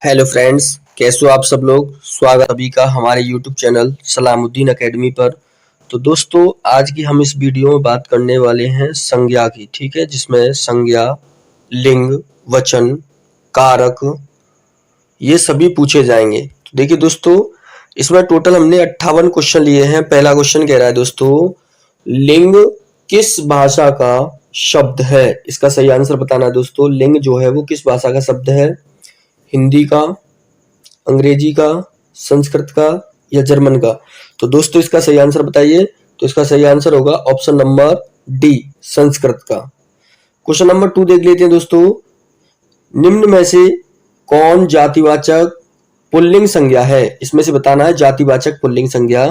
Hello friends, कैसे हो आप सब लोग। स्वागत सभी का हमारे यूट्यूब चैनल सलामुद्दीन एकेडमी पर। तो दोस्तों, आज की हम इस वीडियो में बात करने वाले हैं संज्ञा की। ठीक है, जिसमें संज्ञा, लिंग, वचन, कारक ये सभी पूछे जाएंगे। तो देखिए दोस्तों, इसमें टोटल हमने 58 क्वेश्चन लिए हैं। पहला क्वेश्चन कह रहा है दोस्तों, लिंग किस भाषा का शब्द है। इसका सही आंसर बताना है दोस्तों। लिंग जो है वो किस भाषा का शब्द है, हिंदी का, अंग्रेजी का, संस्कृत का या जर्मन का। तो दोस्तों इसका सही आंसर बताइए। तो इसका सही आंसर होगा ऑप्शन नंबर डी, संस्कृत का। क्वेश्चन नंबर 2 देख लेते हैं दोस्तों। निम्न में से कौन जातिवाचक पुल्लिंग संज्ञा है। इसमें से बताना है जातिवाचक पुल्लिंग संज्ञा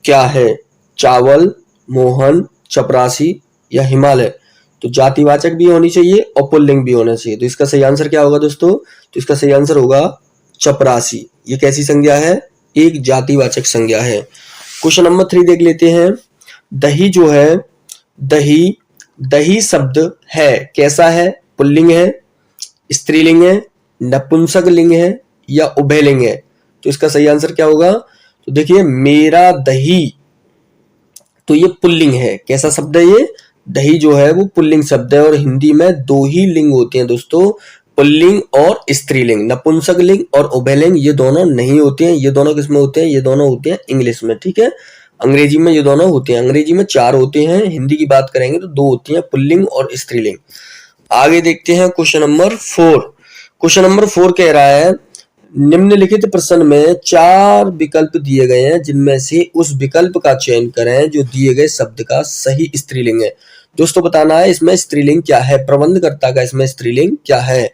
क्या है। चावल, मोहन, चपरासी या हिमालय। तो जातिवाचक भी होनी चाहिए और पुल्लिंग भी होना चाहिए। तो इसका सही आंसर क्या होगा दोस्तों। तो इसका सही आंसर होगा चपरासी। ये कैसी संज्ञा है, एक जातिवाचक संज्ञा है। क्वेश्चन नंबर 3 देख लेते हैं। दही जो है, दही, दही शब्द है कैसा है, पुल्लिंग है, स्त्रीलिंग है, नपुंसक लिंग है या उभयलिंग है। तो इसका सही आंसर क्या होगा। तो देखिए, मेरा दही, तो ये पुल्लिंग है। कैसा शब्द है ये, दही जो है वो पुल्लिंग शब्द है। और हिंदी में दो ही लिंग होते हैं दोस्तों, पुल्लिंग और स्त्रीलिंग। नपुंसक लिंग और उभयलिंग ये दोनों नहीं होते हैं। ये दोनों किसमें होते हैं, ये दोनों होते हैं इंग्लिश में। ठीक है, अंग्रेजी में ये दोनों होते हैं। अंग्रेजी में 4 होते हैं, हिंदी की बात करेंगे तो 2 होती हैं, पुल्लिंग और स्त्रीलिंग। आगे देखते हैं क्वेश्चन नंबर 4। क्वेश्चन नंबर 4 कह रहा है, निम्नलिखित प्रश्न में 4 विकल्प दिए गए हैं, जिनमें से उस विकल्प का चयन करें जो दिए गए शब्द का सही स्त्रीलिंग है। दोस्तों बताना है इसमें स्त्रीलिंग क्या है, प्रबंधकर्ता का इसमें स्त्रीलिंग क्या है।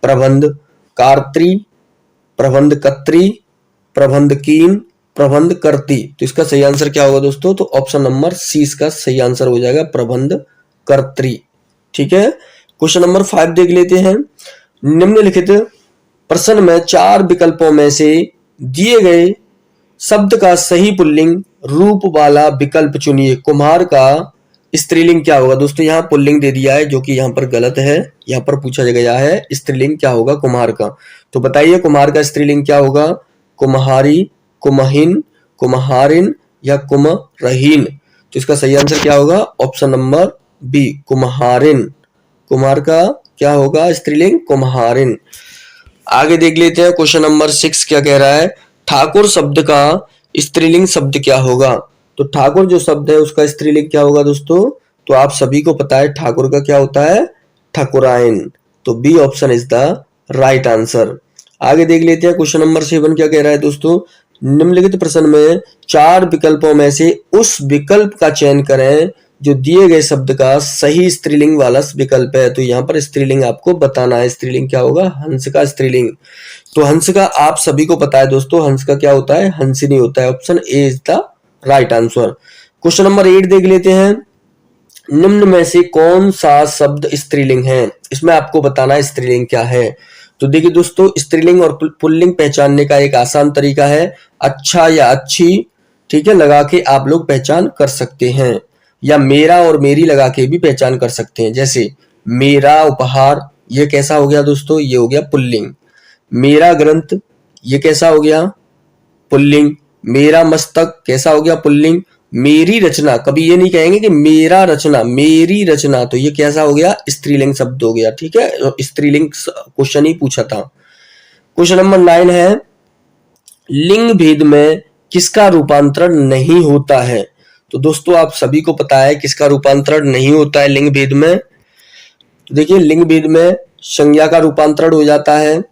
प्रबंध कार्त्री, प्रबंध कत्री, प्रबंधकीन, प्रबंध करती। तो इसका सही आंसर क्या होगा दोस्तों। तो ऑप्शन नंबर सी इसका सही आंसर हो जाएगा, प्रबंध कर्त्री। ठीक है, क्वेश्चन नंबर 5 देख लेते हैं। निम्नलिखित प्रश्न में 4 विकल्पों में से दिए गए शब्द का सही पुल्लिंग रूप वाला विकल्प चुनिए। कुम्हार का स्त्रीलिंग क्या होगा। दोस्तों यहाँ पुल्लिंग दे दिया है, जो कि यहाँ पर गलत है। यहाँ पर पूछा गया है स्त्रीलिंग क्या होगा कुम्हार का। तो बताइए कुम्हार का स्त्रीलिंग क्या होगा। कुम्हारी, कुम्हिन, कुम्हारिन या कुम्हरहीन। तो इसका सही आंसर क्या होगा, ऑप्शन नंबर बी, कुम्हारिन। कुम्हार का क्या होगा स्त्रीलिंग, कुम्हारिन। आगे देख लेते हैं क्वेश्चन नंबर 6 क्या कह रहा है। ठाकुर शब्द का स्त्रीलिंग शब्द क्या होगा। तो ठाकुर जो शब्द है उसका स्त्रीलिंग क्या होगा दोस्तों। तो आप सभी को पता है ठाकुर का क्या होता है, ठकुराइन। तो B option is the right answer. आगे देख लेते हैं क्वेश्चन नंबर 7 क्या कह रहा है दोस्तों। निम्नलिखित प्रश्न में 4 विकल्पों में से उस विकल्प का चयन करें जो दिए गए शब्द का सही स्त्रीलिंग वाला विकल्प है। तो यहाँ पर स्त्रीलिंग आपको बताना है। स्त्रीलिंग क्या होगा, हंस का स्त्रीलिंग। तो हंस का आप सभी को पता है दोस्तों, हंस का क्या होता है, हंसिनी होता है। Option A is the right answer. Question number 8 देख लेते हैं। निम्न में से कौन सा शब्द स्त्रीलिंग है। इसमें आपको बताना है स्त्रीलिंग क्या है। तो देखिए दोस्तों, स्त्रीलिंग और पुल्लिंग पहचानने का एक आसान तरीका है, अच्छा या अच्छी, ठीक है, लगा के आप लोग पहचान कर सकते हैं, या मेरा और मेरी लगा के भी पहचान कर सकते हैं। जैसे मेरा उपहार, ये कैसा हो गया दोस्तों, ये हो गया पुल्लिंग। मेरा ग्रंथ, ये कैसा हो गया, पुल्लिंग। मेरा मस्तक कैसा हो गया, पुल्लिंग। मेरी रचना, कभी ये नहीं कहेंगे कि मेरा रचना, मेरी रचना, तो ये कैसा हो गया, स्त्रीलिंग शब्द हो गया। ठीक है, स्त्रीलिंग क्वेश्चन ही पूछा था। क्वेश्चन नंबर 9 है, लिंग भेद में किसका रूपांतरण नहीं होता है। तो दोस्तों आप सभी को पता है किसका रूपांतरण नहीं होता है लिंग भेद में। तो देखिए, लिंग भेद में संज्ञा का रूपांतरण हो जाता है,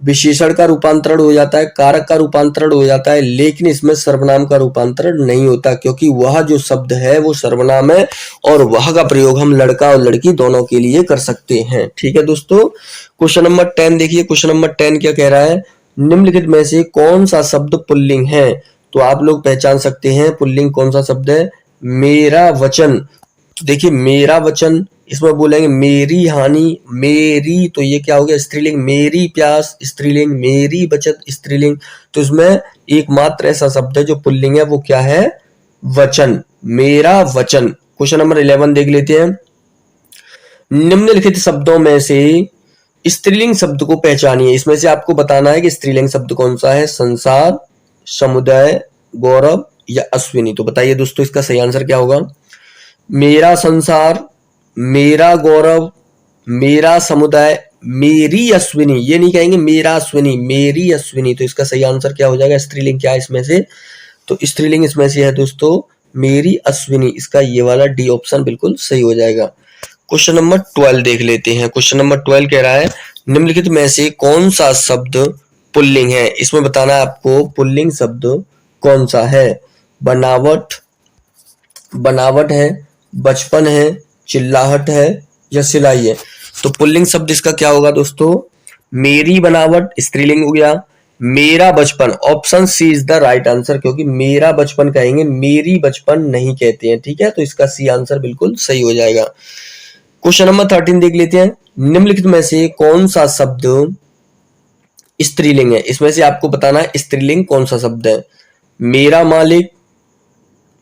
विशेषण का रूपांतरण हो जाता है, कारक का रूपांतरण हो जाता है, लेकिन इसमें सर्वनाम का रूपांतरण नहीं होता, क्योंकि वह जो शब्द है वो सर्वनाम है और वह का प्रयोग हम लड़का और लड़की दोनों के लिए कर सकते हैं। ठीक है दोस्तों, क्वेश्चन नंबर 10 देखिए। क्वेश्चन नंबर 10 क्या कह रहा है, निम्नलिखित में से कौन सा शब्द पुल्लिंग है। तो आप लोग पहचान सकते हैं पुल्लिंग कौन सा शब्द है, मेरा वचन। तो देखिए, मेरा वचन, इसमें बोलेंगे मेरी हानि, मेरी, तो ये क्या हो गया स्त्रीलिंग। मेरी प्यास स्त्रीलिंग, मेरी बचत स्त्रीलिंग। तो इसमें एकमात्र ऐसा शब्द है जो पुल्लिंग है, वो क्या है, वचन, मेरा वचन। क्वेश्चन नंबर 11 देख लेते हैं। निम्नलिखित शब्दों में से स्त्रीलिंग शब्द को पहचानिए, इसमें से आपको बताना है कि स्त्रीलिंग शब्द कौन सा है, संसार, समुदाय, गौरव या अश्विनी। तो बताइए दोस्तों इसका सही आंसर क्या होगा। मेरा संसार, मेरा गौरव, मेरा समुदाय, मेरी अश्विनी। ये नहीं कहेंगे मेरा अश्विनी, मेरी अश्विनी। तो इसका सही आंसर क्या हो जाएगा, स्त्रीलिंग क्या है इसमें से, तो स्त्रीलिंग इसमें से है दोस्तों मेरी अश्विनी। इसका ये वाला डी ऑप्शन बिल्कुल सही हो जाएगा। क्वेश्चन नंबर 12 देख लेते हैं। क्वेश्चन नंबर 12 कह रहा है निम्नलिखित में से कौन सा शब्द पुल्लिंग है। इसमें बताना है आपको पुल्लिंग शब्द कौन सा है। बनावट, बनावट है, बचपन है, चिल्लाहट है या सिलाई है। तो पुल्लिंग शब्द इसका क्या होगा दोस्तों, मेरी बनावट स्त्रीलिंग हो गया, मेरा बचपन, option C is the right answer, क्योंकि मेरा बचपन कहेंगे, मेरी बचपन नहीं कहते हैं, ठीक है। तो इसका सी आंसर बिल्कुल सही हो जाएगा। क्वेश्चन नंबर 13 देख लेते हैं। निम्नलिखित में से कौन सा शब्द स्त्रीलिंग है। इसमें से आपको बताना है स्त्रीलिंग कौन सा शब्द है। मेरा मालिक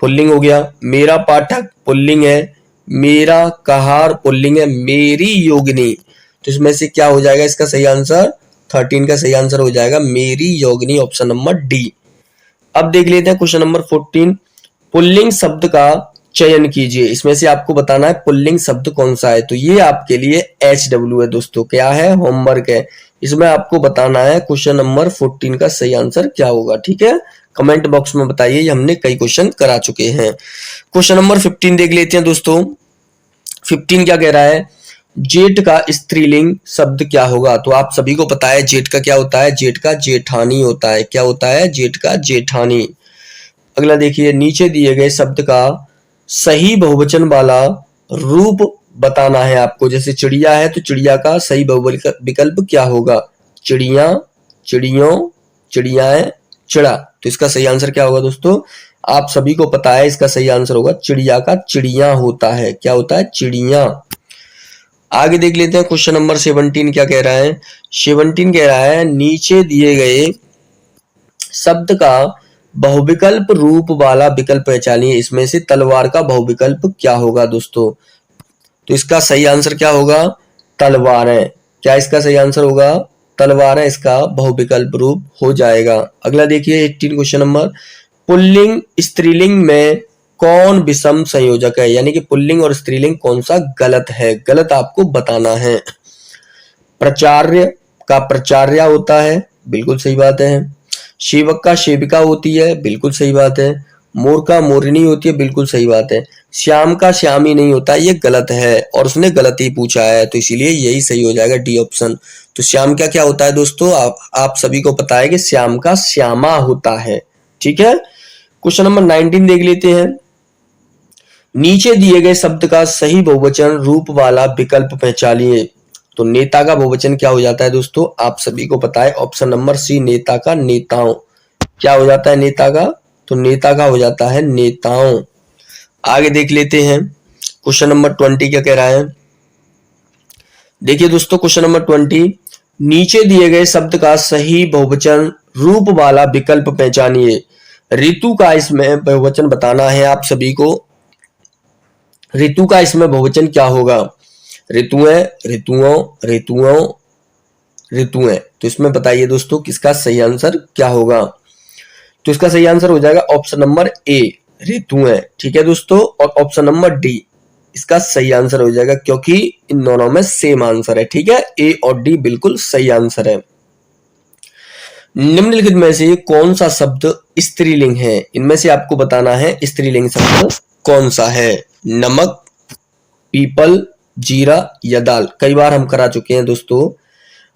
पुल्लिंग हो गया, मेरा पाठक पुल्लिंग है, मेरा कहार पुल्लिंग है, मेरी योगिनी। तो इसमें से क्या हो जाएगा इसका सही आंसर, 13 का सही आंसर हो जाएगा मेरी योगिनी, ऑप्शन नंबर डी। अब देख लेते हैं क्वेश्चन नंबर 14। पुल्लिंग शब्द का चयन कीजिए। इसमें से आपको बताना है पुल्लिंग शब्द कौन सा है। तो ये आपके लिए HW है दोस्तों, क्या है, होमवर्क है। इसमें आपको बताना है क्वेश्चन नंबर 14 का सही आंसर क्या होगा, ठीक है। कमेंट बॉक्स में बताइए, हमने कई क्वेश्चन करा चुके हैं। क्वेश्चन नंबर 15 देख लेते हैं दोस्तों। 15 क्या कह रहा है, जेठ का स्त्रीलिंग शब्द क्या होगा। तो आप सभी को पता है जेठ का क्या होता है, जेठ का जेठानी होता है। क्या होता है, जेठ का जेठानी। अगला देखिए, नीचे दिए गए शब्द का सही बहुवचन वाला रूप बताना है आपको। जैसे चिड़िया है तो चिड़िया का सही बहुवचन विकल्प क्या होगा, चिड़िया, चिड़ियों, चिड़ियाएं, चिड़ा। तो इसका सही आंसर क्या होगा दोस्तों, आप सभी को पता है इसका सही आंसर होगा चिड़िया का चिड़िया होता है। क्या होता है, चिड़िया। आगे देख लेते हैं क्वेश्चन नंबर 17 क्या कह रहा है। 17 कह रहा है नीचे दिए गए शब्द का बहुविकल्प रूप वाला विकल्प पहचानिए। इसमें से तलवार का बहुविकल्प क्या होगा दोस्तों। तो इसका सही आंसर क्या होगा, तलवारें। क्या इसका सही आंसर होगा, तलवारें इसका बहुविकल्प रूप हो जाएगा। अगला देखिए 18 क्वेश्चन नंबर, पुल्लिंग स्त्रीलिंग में कौन विषम संयोजक है। यानी कि पुल्लिंग और स्त्रीलिंग कौन सा गलत है, गलत आपको बताना है। प्राचार्य का प्राचार्या होता है, बिल्कुल सही बात है। सेवक का सेविका होती है, बिल्कुल सही बात है। मोर का मोरनी होती है, बिल्कुल सही बात है। श्याम का श्यामी नहीं होता, ये गलत है और उसने गलत ही पूछा है, तो इसीलिए यही सही हो जाएगा डी ऑप्शन। तो श्याम का क्या होता है दोस्तों, आप सभी को पता है कि श्याम का श्यामा होता है, ठीक है। क्वेश्चन नंबर 19 देख लेते हैं। नीचे दिए गए शब्द का सही बहुवचन रूप वाला विकल्प पहचानिए। तो नेता का बहुवचन क्या हो जाता है दोस्तों, आप सभी को पता है, ऑप्शन नंबर सी, नेता का नेताओं। क्या हो जाता है नेता का, तो नेता का हो जाता है नेताओं। आगे देख लेते हैं क्वेश्चन नंबर 20 क्या कह रहा है। देखिए दोस्तों क्वेश्चन नंबर 20, नीचे दिए गए शब्द का सही बहुवचन रूप वाला विकल्प पहचानिए। ऋतु का इसमें बहुवचन बताना है आप सभी को। ऋतु का इसमें बहुवचन क्या होगा, ऋतुएं, ऋतुओं, ऋतुओं, ऋतुएं। तो इसमें बताइए दोस्तों किसका सही आंसर क्या होगा। तो इसका सही आंसर हो जाएगा ऑप्शन नंबर ए, ऋतुएं, ठीक है दोस्तों। और ऑप्शन नंबर डी इसका सही आंसर हो जाएगा, क्योंकि इन दोनों में सेम आंसर है, ठीक है। ए और डी बिल्कुल सही आंसर है। निम्नलिखित में से कौन सा शब्द स्त्रीलिंग है। इनमें से आपको बताना है स्त्रीलिंग शब्द कौन सा है। नमक, पीपल, जीरा या दाल। कई बार हम करा चुके हैं दोस्तों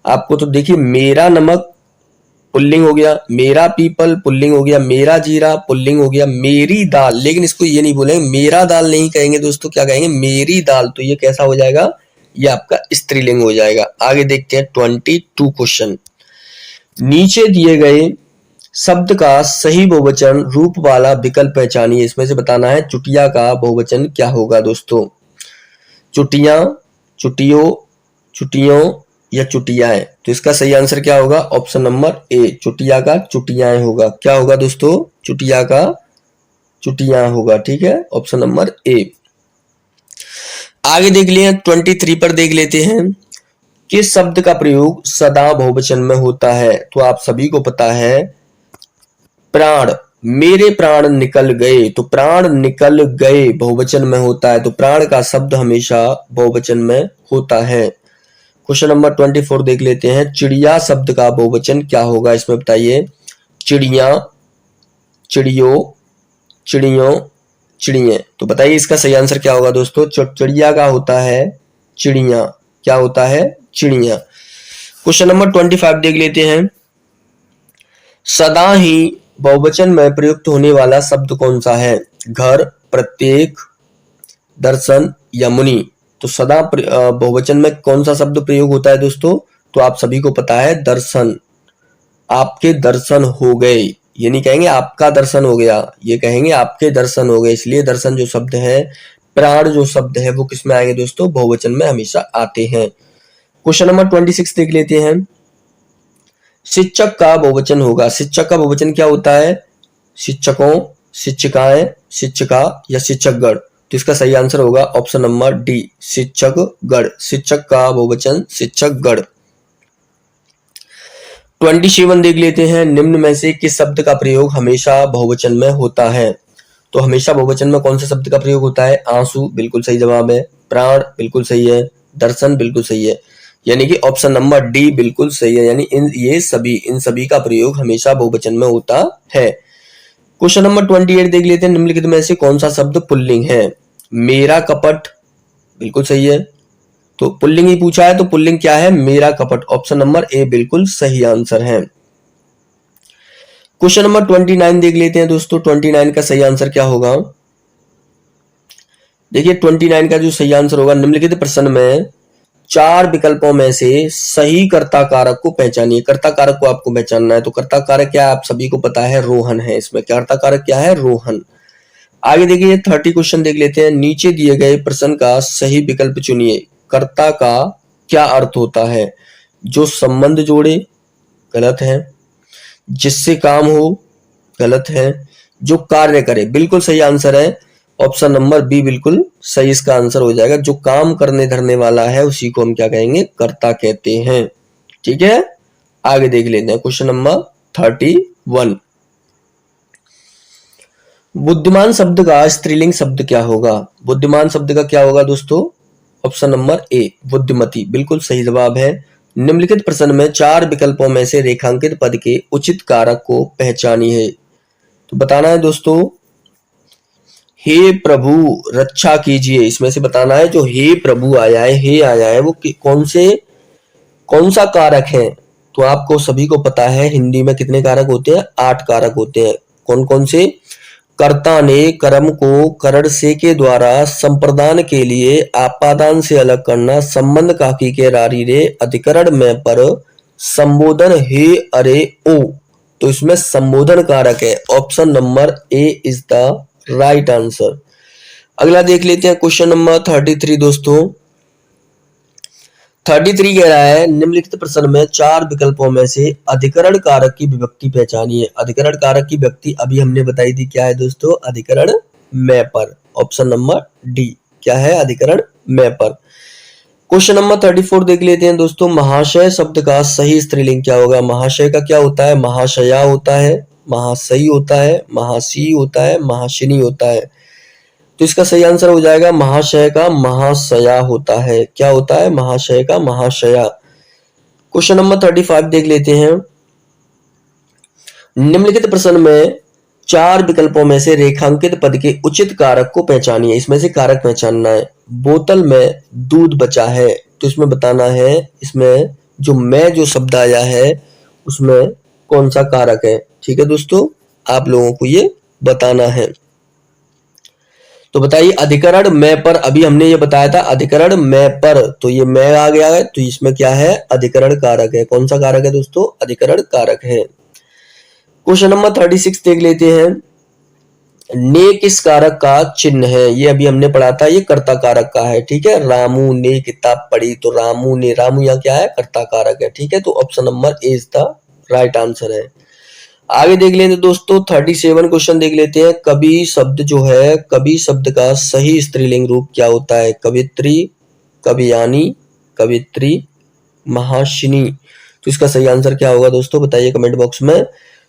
आपको। तो देखिए मेरा नमक पुल्लिंग हो गया, मेरा पीपल पुल्लिंग हो गया, मेरा जीरा पुल्लिंग हो गया, मेरी दाल। लेकिन इसको ये नहीं बोलेंगे, मेरा दाल नहीं कहेंगे दोस्तों, क्या कहेंगे, मेरी दाल। तो ये कैसा हो जाएगा, ये आपका स्त्रीलिंग हो जाएगा। आगे देखते हैं 22 क्वेश्चन। नीचे दिए गए शब्द का सही बहुवचन रूप वाला विकल्प पहचानिए। इसमें से बताना है चुटिया का बहुवचन क्या होगा दोस्तों। चुटियां, चुटियों, चुटियों या चुटियाएं। तो इसका सही आंसर क्या होगा, ऑप्शन नंबर ए, चुटिया का चुटियाएं होगा। क्या होगा दोस्तों, चुटिया का चुटियां होगा, ठीक है, ऑप्शन नंबर ए। आगे देख लिए 23 पर देख लेते हैं। किस शब्द का प्रयोग सदा बहुवचन में होता है? तो आप सभी को पता है प्राण। मेरे प्राण निकल गए, तो प्राण निकल गए बहुवचन में होता है, तो प्राण का शब्द हमेशा बहुवचन में होता है। क्वेश्चन नंबर 24 देख लेते हैं। चिड़िया शब्द का बहुवचन क्या होगा, इसमें बताइए। चिड़िया, चिड़ियों, चिड़ियों, चिड़िये। तो बताइए इसका सही आंसर क्या होगा दोस्तों। चिड़िया का होता है चिड़िया। क्या होता है? चिड़िया। क्वेश्चन नंबर 25 देख लेते हैं। सदा ही बहुवचन में प्रयुक्त होने वाला शब्द कौन सा है? घर, प्रत्येक, दर्शन या मुनि। तो सदा बहुवचन में कौन सा शब्द प्रयोग होता है दोस्तों? तो आप सभी को पता है दर्शन। आपके दर्शन हो गए, ये नहीं कहेंगे आपका दर्शन हो गया, ये कहेंगे आपके दर्शन हो गए। इसलिए दर्शन जो शब्द है, प्राण जो शब्द है, वो किस में आएंगे दोस्तों? बहुवचन में हमेशा आते हैं। क्वेश्चन नंबर 26 देख लेते हैं। शिक्षक का बहुवचन होगा। शिक्षक का बहुवचन क्या होता है? शिक्षकों, शिक्षिकाएं, शिक्षिका या शिक्षकगण। तो इसका सही आंसर होगा ऑप्शन नंबर डी, शिक्षकगण। शिक्षक का बहुवचन शिक्षकगण। 27 देख लेते हैं। निम्न में से किस शब्द का प्रयोग हमेशा बहुवचन में होता है? तो हमेशा बहुवचन में कौन से शब्द का प्रयोग होता है? आंसू, बिल्कुल सही जवाब है। प्राण, बिल्कुल सही है। दर्शन, बिल्कुल सही है। यानी कि ऑप्शन नंबर डी बिल्कुल सही है। यानी इन सभी का प्रयोग हमेशा बहुवचन में होता है। क्वेश्चन नंबर 28 देख लेते हैं। निम्नलिखित में से कौन सा शब्द पुल्लिंग है? मेरा कपट, बिल्कुल सही है। तो पुल्लिंग ही पूछा है, तो पुल्लिंग क्या है? मेरा कपट। ऑप्शन नंबर ए बिल्कुल सही आंसर है। क्वेश्चन नंबर 29 देख लेते हैं दोस्तों। 29 का सही आंसर क्या होगा? देखिए 29 का जो सही आंसर होगा, निम्नलिखित प्रश्न में 4 विकल्पों में से सही कर्ता कारक को पहचानिए। कर्ता कारक को आपको पहचानना है। तो कर्ता कारक क्या है? आप सभी को पता है रोहन है। इसमें कर्ता कारक क्या है? रोहन। आगे देखिए 30 क्वेश्चन देख लेते हैं। नीचे दिए गए प्रश्न का सही विकल्प चुनिए। कर्ता का क्या अर्थ होता है? जो संबंध जोड़े, गलत है। जिससे काम हो, गलत है। जो कार्य करे, बिल्कुल सही आंसर है। ऑप्शन नंबर बी बिल्कुल सही इसका आंसर हो जाएगा। जो काम करने धरने वाला है उसी को हम क्या कहेंगे? कर्ता कहते हैं। ठीक है, आगे देख लेते हैं क्वेश्चन नंबर 31। बुद्धिमान शब्द का स्त्रीलिंग शब्द क्या होगा? बुद्धिमान शब्द का क्या होगा दोस्तों? ऑप्शन नंबर ए, बुद्धिमती, बिल्कुल सही जवाब है। निम्नलिखित प्रश्न में 4 विकल्पों में से रेखांकित पद के उचित कारक को पहचानिए। तो बताना है दोस्तों, हे प्रभु रक्षा कीजिए, इसमें से बताना है जो हे प्रभु आया है, हे आया है, वो कौन सा कारक है? तो आपको सभी को पता है हिंदी में कितने कारक होते हैं? 8 कारक होते हैं। कौन कौन से? कर्ता ने कर्म को करण से के द्वारा संप्रदान के लिए आपादान से अलग करना, संबंध काकी के रारी रे, अधिकरण में पर, संबोधन हे अरे ओ। तो इसमें संबोधन कारक है। Option number A is the right answer. अगला देख लेते हैं क्वेश्चन नंबर 33 दोस्तों। 33 कह रहा है निम्नलिखित प्रश्न में 4 विकल्पों में से अधिकरण कारक की विभक्ति पहचानिए। अधिकरण कारक की विभक्ति अभी हमने बताई थी, क्या है दोस्तों? अधिकरण में पर। ऑप्शन नंबर डी क्या है? अधिकरण में पर। क्वेश्चन नंबर 34 देख लेते हैं दोस्तों। महाशय शब्द का सही स्त्रीलिंग क्या होगा? महाशय का क्या होता है? महाशया होता है, महाशयी होता है, महाशी होता है, महाशिनी होता है। तो इसका सही आंसर हो जाएगा महाशय का महाशया होता है। क्या होता है? महाशय का महाशया। क्वेश्चन नंबर 35 देख लेते हैं। निम्नलिखित प्रश्न में 4 विकल्पों में से रेखांकित पद के उचित कारक को पहचानिए। इसमें से कारक पहचानना है। बोतल में दूध बचा है, तो इसमें बताना है इसमें जो शब्द आया है उसमें कौन सा कारक है। ठीक है दोस्तों, आप लोगों को ये बताना है। तो बताइए अधिकरण में पर, अभी हमने ये बताया था अधिकरण में पर, तो ये मैं आ गया है, तो इसमें क्या है? अधिकरण कारक है। कौन सा कारक है दोस्तों? अधिकरण कारक है। क्वेश्चन नंबर 36 देख लेते हैं। ने किस कारक का चिन्ह है? ये अभी हमने पढ़ा था, ये कर्ता कारक का है। ठीक है, रामू ने किताब पढ़ी, तो रामू ने, रामू यहाँ क्या है? कर्ता कारक है। ठीक है, तो option number A is the right answer है। आगे देख लेते दोस्तों 37 क्वेश्चन देख लेते हैं। कवि शब्द जो है, कवि शब्द का सही स्त्रीलिंग रूप क्या होता है? कवित्री, कवियानी, कवित्री, महाशिनी। तो इसका सही आंसर क्या होगा दोस्तों, बताइए कमेंट बॉक्स में।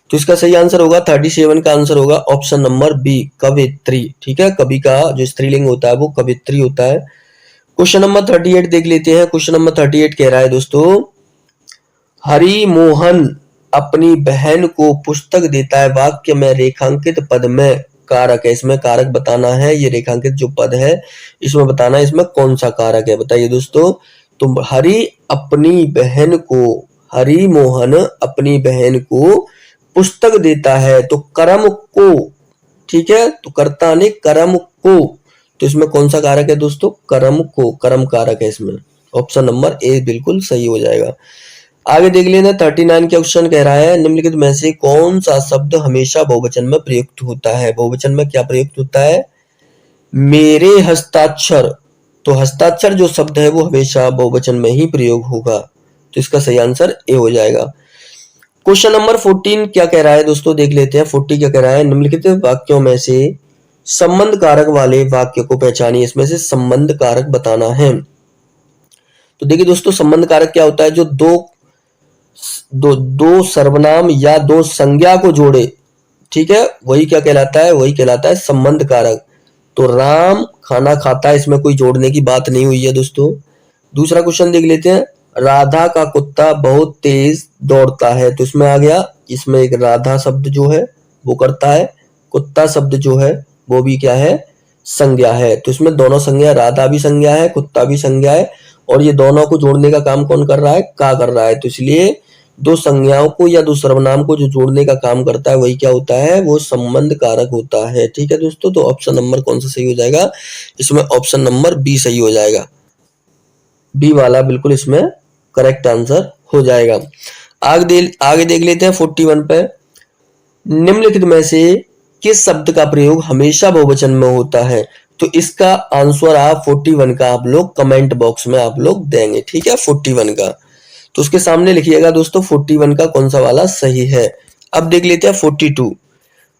तो इसका सही आंसर होगा 37 का आंसर होगा ऑप्शन नंबर बी, कवित्री। ठीक है, कवि का जो स्त्रीलिंग होता है वो कवित्री होता है। क्वेश्चन नंबर 38 देख लेते हैं। क्वेश्चन नंबर 38 कह रहा है दोस्तों, हरि मोहन अपनी बहन को पुस्तक देता है, वाक्य में रेखांकित पद में कारक है। इसमें कारक बताना है, ये रेखांकित जो पद है इसमें बताना है इसमें कौन सा कारक है, बताइए दोस्तों। तो हरि मोहन अपनी बहन को पुस्तक देता है, तो कर्म को, ठीक है, तो कर्ता ने कर्म को, तो इसमें कौन सा कारक है दोस्तों, कर्म को, कर्म कारक है इसमें। ऑप्शन नंबर ए बिल्कुल सही हो जाएगा। आगे देख लेना 39 का क्वेश्चन कह रहा है, निम्नलिखित में से कौन सा शब्द हमेशा बहुवचन में प्रयुक्त होता है। बहुवचन में क्या प्रयुक्त होता है, मेरे हस्ताक्षर। तो हस्ताक्षर जो शब्द है वो हमेशा बहुवचन में ही प्रयोग होगा, तो इसका सही आंसर ए हो जाएगा। क्वेश्चन नंबर 14 क्या कह रहा है दोस्तों, देख लेते हैं। 40 क्या कह रहा है, निम्नलिखित वाक्यों में से संबंध कारक वाले वाक्य को पहचानिए। इसमें से संबंध कारक बताना है। तो देखिए दोस्तों, संबंध कारक क्या होता है, जो दो सर्वनाम या दो संज्ञा को जोड़े, ठीक है, वही क्या कहलाता है, वही कहलाता है संबंध कारक। तो राम खाना खाता है, इसमें कोई जोड़ने की बात नहीं हुई है दोस्तों। दूसरा क्वेश्चन देख लेते हैं, राधा का कुत्ता बहुत तेज दौड़ता है। तो इसमें आ गया, इसमें एक राधा शब्द जो है वो करता है, कुत्ता शब्द जो है वो भी क्या है, संज्ञा है। तो इसमें दोनों संज्ञा, राधा भी संज्ञा है, कुत्ता भी संज्ञा है, और ये दोनों को जोड़ने का काम कौन कर रहा है, का कर रहा है। तो इसलिए दो संज्ञाओं को या दो सर्वनाम को जो जोड़ने का काम करता है वही क्या होता है, वो संबंध कारक होता है। ठीक है दोस्तों, तो ऑप्शन नंबर कौन सा सही हो जाएगा, इसमें ऑप्शन नंबर बी सही हो जाएगा। बी वाला बिल्कुल इसमें करेक्ट आंसर हो जाएगा। आगे देख लेते हैं 41 पे, निम्नलिखित में से किस शब्द का प्रयोग हमेशा बहुवचन में होता है। तो इसका आंसर आप 41 का आप लोग कमेंट बॉक्स में आप लोग देंगे। ठीक है, 41 का, तो उसके सामने लिखिएगा दोस्तों 41 का कौन सा वाला सही है। अब देख लेते हैं 42,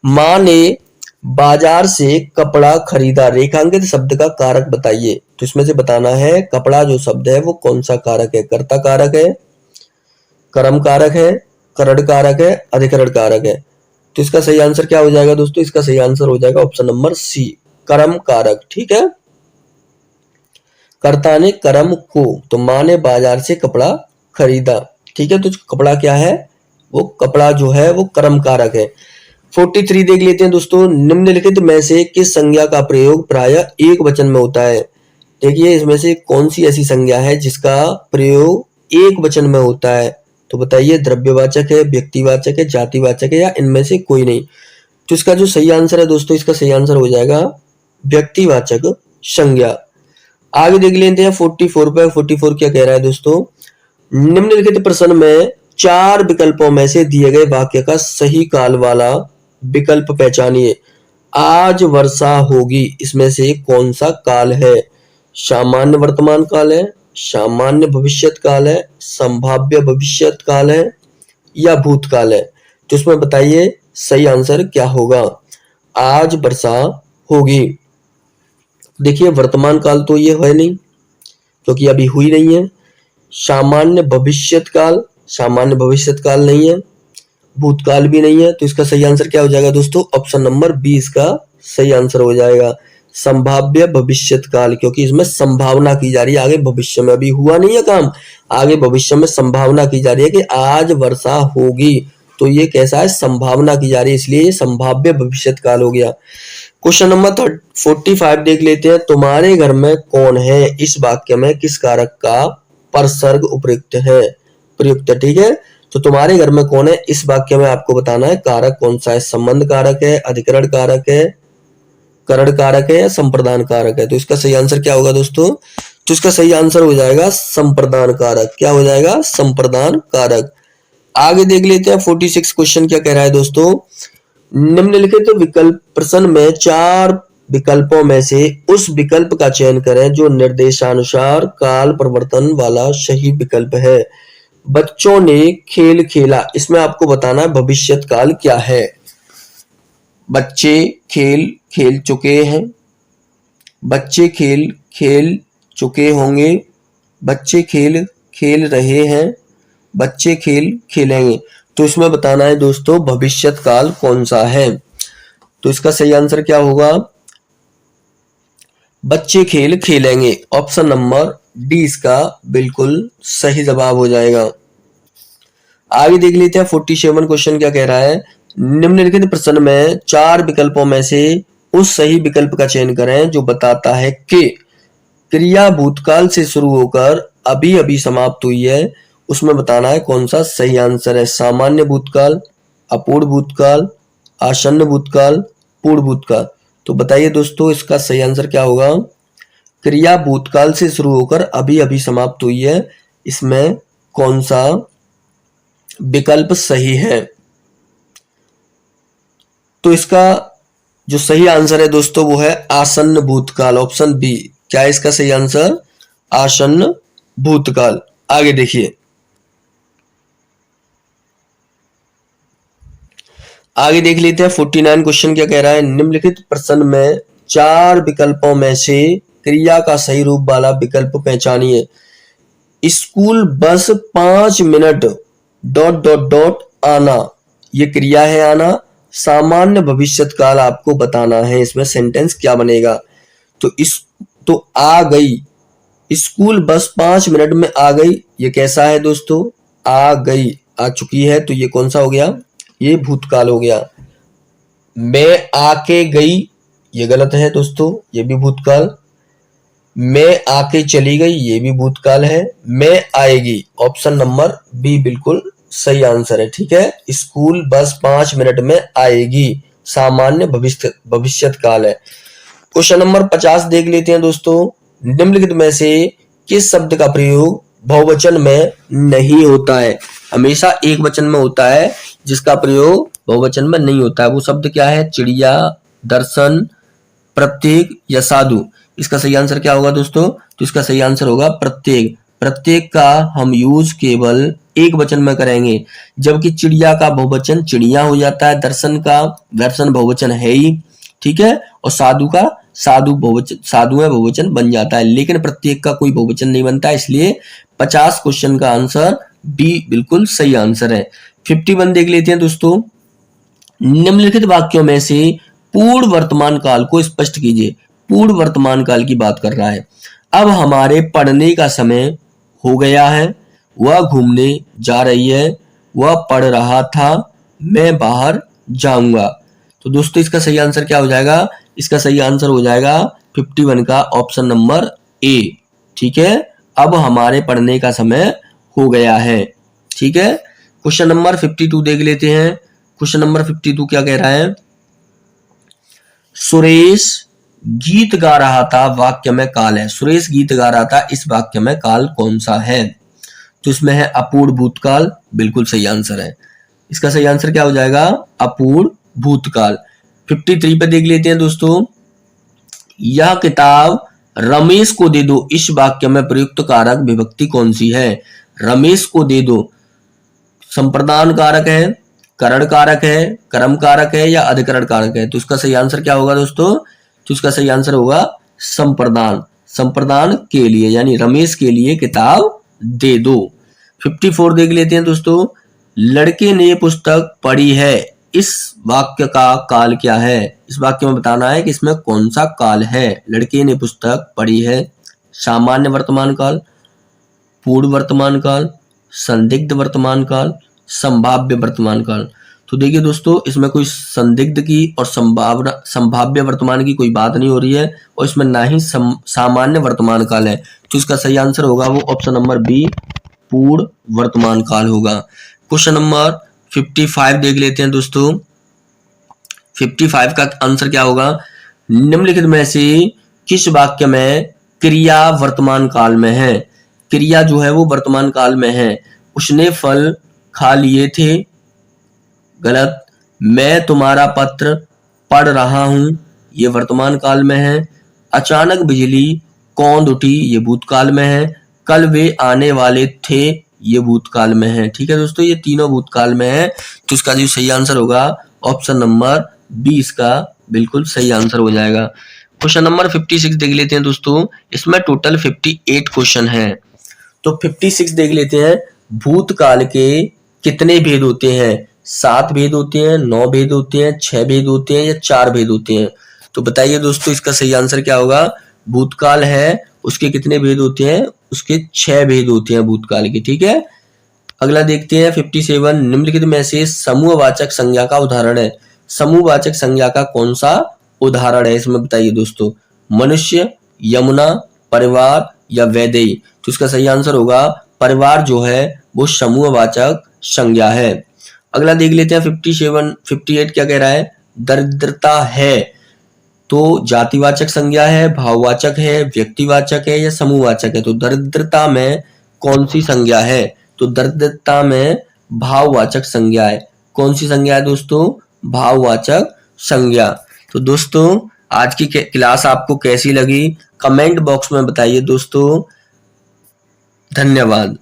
माँ ने बाजार से कपड़ा खरीदा, रेखांकित शब्द का कारक बताइए। तो इसमें से बताना है कपड़ा जो शब्द है वो कौन सा कारक है, कर्ता कारक है, कर्म कारक है, करण कारक है, अधिकरण कारक है। तो इसका सही आंसर क्या हो जाएगा दोस्तों, इसका सही आंसर हो जाएगा ऑप्शन नंबर सी, कर्म कारक। ठीक है, कर्ता ने कर्म को, तो माँ ने बाजार से कपड़ा खरीदा। ठीक है, तो कपड़ा क्या है, वो कपड़ा जो है वो कर्म कारक है। 43 देख लेते हैं दोस्तों, निम्नलिखित में से किस संज्ञा का प्रयोग प्रायः एक वचन में होता है। देखिए इसमें से कौन सी ऐसी संज्ञा है जिसका प्रयोग एक वचन में होता है, तो बताइए द्रव्यवाचक है, व्यक्तिवाचक है, जातिवाचक है, या इनमें से कोई नहीं। तो इसका जो सही आंसर है दोस्तों, इसका सही आंसर हो जाएगा व्यक्तिवाचक संज्ञा। आगे देख लेते हैं 44 पे। 44 क्या कह रहा है दोस्तों, निम्नलिखित प्रश्न में चार विकल्पों में से दिए गए वाक्य का सही काल वाला विकल्प पहचानिए। आज वर्षा होगी, इसमें से कौन सा काल है, सामान्य वर्तमान काल है, सामान्य भविष्यत काल है, संभाव्य भविष्यत काल है, या भूतकाल है। तो इसमें बताइए सही आंसर क्या होगा, आज वर्षा होगी। देखिए वर्तमान काल तो ये है नहीं क्योंकि अभी हुई नहीं है, सामान्य भविष्यत काल, सामान्य भविष्यत काल नहीं है, भूतकाल भी नहीं है। तो इसका सही आंसर क्या हो जाएगा दोस्तों, ऑप्शन नंबर बी इसका सही आंसर हो जाएगा, संभाव्य भविष्यत काल, क्योंकि इसमें संभावना की जा रही है, आगे भविष्य में अभी हुआ नहीं है काम, आगे भविष्य में संभावना की जा रही है कि आज वर्षा होगी, तो ये कैसा है, संभावना की जा रही है, इसलिए ये संभाव्य भविष्यत काल हो गया। क्वेश्चन नंबर 45 देख लेते हैं, तुम्हारे घर में कौन है, इस वाक्य में किस कारक का परसर्ग उपयुक्त है, प्रयुक्त है। ठीक है, तो तुम्हारे घर में कौन है, इस वाक्य में आपको बताना है कारक कौन सा है, संबंध कारक है, अधिकरण कारक है, करण कारक है, या संप्रदान कारक है। तो इसका सही आंसर क्या होगा दोस्तों, तो इसका सही आंसर हो जाएगा संप्रदान कारक। क्या हो जाएगा, संप्रदान कारक। आगे देख लेते हैं 46 क्वेश्चन क्या कह रहा है दोस्तों, निम्नलिखित विकल्प प्रश्न में चार विकल्पों में से उस विकल्प का चयन करें जो निर्देशानुसार काल परिवर्तन वाला सही विकल्प है। बच्चों ने खेल खेला, इसमें आपको बताना है भविष्यत काल क्या है। बच्चे खेल खेल चुके हैं, बच्चे खेल खेल चुके होंगे, बच्चे खेल खेल रहे हैं, बच्चे खेल खेलेंगे। तो इसमें बताना है दोस्तों भविष्यत काल कौन सा है। तो इसका सही आंसर क्या होगा, बच्चे खेल खेलेंगे। ऑप्शन नंबर डी इसका बिल्कुल सही जवाब हो जाएगा। आगे देख लेते हैं 47 क्वेश्चन क्या कह रहा है। निम्नलिखित प्रश्न में 4 विकल्पों में से उस सही विकल्प का चयन करें जो बताता है कि क्रिया भूतकाल से शुरू होकर अभी अभी समाप्त हुई है। उसमें बताना है कौन सा सही आंसर है। सामान्य भूतकाल, अपूर्ण भूतकाल, आसन्न भूतकाल, पूर्ण भूतकाल। तो बताइए दोस्तों इसका सही आंसर क्या होगा। क्रिया भूतकाल से शुरू होकर अभी अभी समाप्त हुई है, इसमें कौन सा विकल्प सही है। तो इसका जो सही आंसर है दोस्तों वो है आसन्न भूतकाल, ऑप्शन बी। क्या है इसका सही आंसर, आसन्न भूतकाल। आगे देखिए, आगे देख लेते हैं 49 क्वेश्चन क्या कह रहा है। निम्नलिखित प्रश्न में 4 विकल्पों में से क्रिया का सही रूप वाला विकल्प पहचानिए। स्कूल बस 5 मिनट ... आना, ये क्रिया है आना। सामान्य भविष्यत काल आपको बताना है, इसमें सेंटेंस क्या बनेगा। तो आ गई, स्कूल बस 5 मिनट में आ गई, ये कैसा है दोस्तों, आ गई, आ चुकी है, तो ये कौन सा हो गया, ये भूतकाल हो गया। मैं आके गई, ये गलत है दोस्तों, ये भी भूतकाल। मैं आके चली गई, ये भी भूतकाल है। मैं आएगी, ऑप्शन नंबर बी बिल्कुल सही आंसर है। ठीक है, स्कूल बस 5 मिनट में आएगी, सामान्य भविष्यत काल है। क्वेश्चन नंबर 50 देख लेते हैं दोस्तों। निम्नलिखित में से किस शब्द का प्रयोग बहुवचन में नहीं होता है। हमेशा एक वचन में होता है, जिसका प्रयोग बहुवचन में नहीं होता है। वो शब्द क्या है, चिड़िया, दर्शन, प्रत्येक या साधु। इसका सही आंसर क्या होगा दोस्तों, तो इसका सही आंसर होगा प्रत्येक। प्रत्येक का हम यूज केवल एक वचन में करेंगे, जबकि चिड़िया का बहुवचन चिड़िया हो जाता है, दर्शन का दर्शन बहुवचन है ही, ठीक है, और साधु का साधु बहुवचन, साधु है बहुवचन बन जाता है, लेकिन प्रत्येक का कोई बहुवचन नहीं बनता। इसलिए 50 क्वेश्चन का आंसर बी बिल्कुल सही आंसर है। 51 देख लेते हैं दोस्तों। निम्नलिखित वाक्यों में से पूर्ण वर्तमान काल को स्पष्ट कीजिए। पूर्ण वर्तमान काल की बात कर रहा है। अब हमारे पढ़ने का समय हो गया है, वह घूमने जा रही है, वह पढ़ रहा था, मैं बाहर जाऊंगा। तो दोस्तों इसका सही आंसर क्या हो जाएगा, इसका सही आंसर हो जाएगा 51 का ऑप्शन नंबर ए। ठीक है, अब हमारे पढ़ने का समय हो गया है। ठीक है, क्वेश्चन नंबर 52 देख लेते हैं। क्वेश्चन नंबर 52 क्या कह रहा है, सुरेश गीत गा रहा था, वाक्य में काल है। सुरेश गीत गा रहा था, इस वाक्य में काल कौन सा है। तो इसमें है अपूर्ण भूतकाल, बिल्कुल सही आंसर है। इसका सही आंसर क्या हो जाएगा, अपूर्ण भूतकाल। 53 पे देख लेते हैं दोस्तों। यह किताब रमेश को दे दो, इस वाक्य में प्रयुक्त कारक विभक्ति कौन सी है। रमेश को दे दो संप्रदान कारक है, करण कारक है, कर्म कारक है या अधिकरण कारक है। तो इसका सही आंसर क्या होगा दोस्तों, तो इसका सही आंसर होगा संप्रदान। संप्रदान के लिए यानी रमेश के लिए किताब दे दो। 54 देख लेते हैं दोस्तों। लड़के ने पुस्तक पढ़ी है, इस वाक्य का काल क्या है। इस वाक्य में बताना है कि इसमें कौन सा काल है। लड़के ने पुस्तक पढ़ी है, सामान्य वर्तमान काल, पूर्ण वर्तमान काल, संदिग्ध वर्तमान काल, संभाव्य वर्तमान काल। तो देखिए दोस्तों, इसमें कोई संदिग्ध की और संभाव्य वर्तमान की कोई बात नहीं हो रही है, और इसमें ना ही सामान्य वर्तमान काल है। तो इसका सही आंसर होगा वो ऑप्शन नंबर बी, पूर्ण वर्तमान काल होगा। क्वेश्चन नंबर 55 देख लेते हैं दोस्तों। 55 का आंसर क्या होगा, निम्नलिखित में से किस वाक्य में क्रिया वर्तमान काल में है। क्रिया जो है वो वर्तमान काल में है। उसने फल खा लिए थे, गलत। मैं तुम्हारा पत्र पढ़ रहा हूं, ये वर्तमान काल में है। अचानक बिजली कौंध उठी, ये भूतकाल में है। कल वे आने वाले थे, ये भूतकाल में है। ठीक है दोस्तों, ये तीनों भूतकाल में है। तो इसका जो सही आंसर होगा ऑप्शन नंबर 20 का बिल्कुल सही आंसर हो जाएगा। क्वेश्चन नंबर 56 देख लेते हैं दोस्तों। इसमें टोटल 58 क्वेश्चन है। तो 56 देख लेते हैं। भूतकाल के कितने भेद होते हैं? 7 भेद होते हैं, 9 भेद होते हैं, 6 भेद होते हैं या 4 भेद होते हैं? तो बताइए दोस्तों, इसका सही आंसर क्या होगा? भूतकाल है उसके कितने भेद होते हैं? उसके 6 भेद होते हैं भूतकाल के। ठीक है, अगला देखते हैं 57। निम्नलिखित में से समूहवाचक संज्ञा का उदाहरण है। समूहवाचक संज्ञा का कौन सा उदाहरण है इसमें बताइए दोस्तों? मनुष्य, यमुना, परिवार या वैदेही? तो इसका सही आंसर होगा परिवार जो है वो समूहवाचक संज्ञा है। अगला देख लेते हैं 58 क्या कह रहा है? दरिद्रता है तो जातिवाचक संज्ञा है, भाववाचक है, व्यक्तिवाचक है या समूहवाचक है? तो दरिद्रता में कौन सी संज्ञा है? तो दरिद्रता में भाववाचक संज्ञा है। कौन सी संज्ञा है दोस्तों? भाववाचक संज्ञा। तो दोस्तों आज की क्लास आपको कैसी लगी कमेंट बॉक्स में बताइए दोस्तों। धन्यवाद।